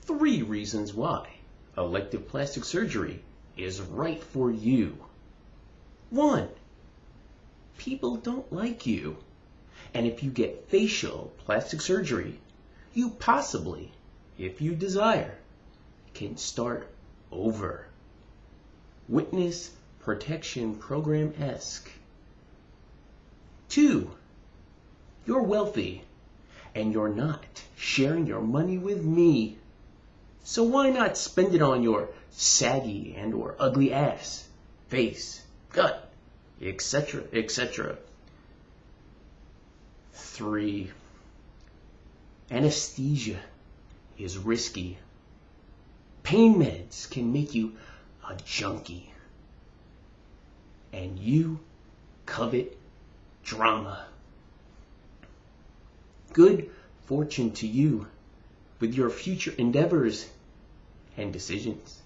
3 reasons why elective plastic surgery is right for you. 1. People don't like you. And if you get facial plastic surgery, you possibly, if you desire, can start over. Witness Protection Program-esque. 2. You're wealthy and you're not sharing your money with me. So why not spend it on your saggy and or ugly ass, face, gut, etc., etc. 3. Anesthesia is risky. Pain meds can make you a junkie. And you covet drama. Good fortune to you with your future endeavors and decisions.